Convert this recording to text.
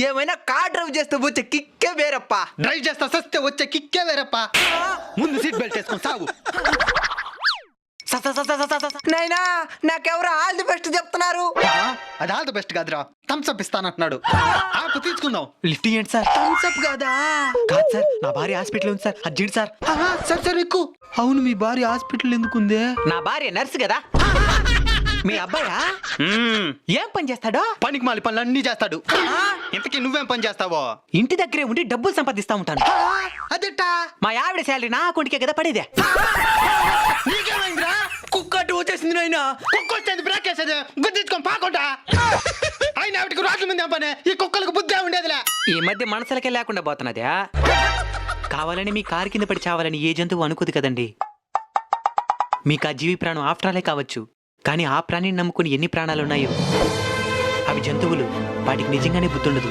ఏమైనా car drive చేస్తే వచ్చే కిక్కే వేరప్పా. డ్రైవ్ చేస్తా సస్తే వచ్చే కిక్కే వేరప్పా. ముందు సీట్ బెల్ట్ వేసుకొని సాగు. నైనా నాకెవరు ఆల్ ది బెస్ట్ చెప్తున్నారు. అది ఆల్ ద బెస్ట్ కాదురా, థమ్స్ అప్ ఇస్తానంటున్నాడు. ఆపు తీసుకుందాం. లిఫ్ట్ ఇవ్వండి సార్. థమ్స్ అప్ కాదా? కాదు సార్, నా భార్య హాస్పిటల్ ఉంది సార్, అర్జెంట్ సార్. సరే సరే ఎక్కు. అవును, మీ భార్య హాస్పిటల్ ఎందుకుందే? నా భార్య నర్సు కదా. మీ అబ్బాయా ఏం పని చేస్తాడో? పనికి మాలి పనులు అన్ని చేస్తాడు. ఇంతకీ నువ్వేం పని చేస్తావో? ఇంటి దగ్గరే ఉండి డబ్బులు సంపాదిస్తా ఉంటాను. అదేటా? మా ఆవిడ శాలరీ నా అకౌంట్కే కదా పడేదే. నీకేమైందిరా? కుక్క అటు వచ్చేసింది నాయన. కుక్క వచ్చేది బ్రేక్ వేసేది గుద్దించుకొని పాకుంటా. అయినా ఆవిడకి రాజుల మీద పని, ఈ కుక్కలకు బుద్ధి ఉండేదిలే. ఈ మధ్య మనసులకే లేకుండా పోతున్నదే. కావాలని మీ కారు కింద పడి చావాలని ఏ జంతువు అనుకోదు కదండి. మీకు ఆ జీవి ప్రాణం ఆఫ్టరాలే కావచ్చు, కానీ ఆ ప్రాణిని నమ్ముకుని ఎన్ని ప్రాణాలు ఉన్నాయో. అవి జంతువులు, వాటికి నిజంగానే బుద్ధుండదు.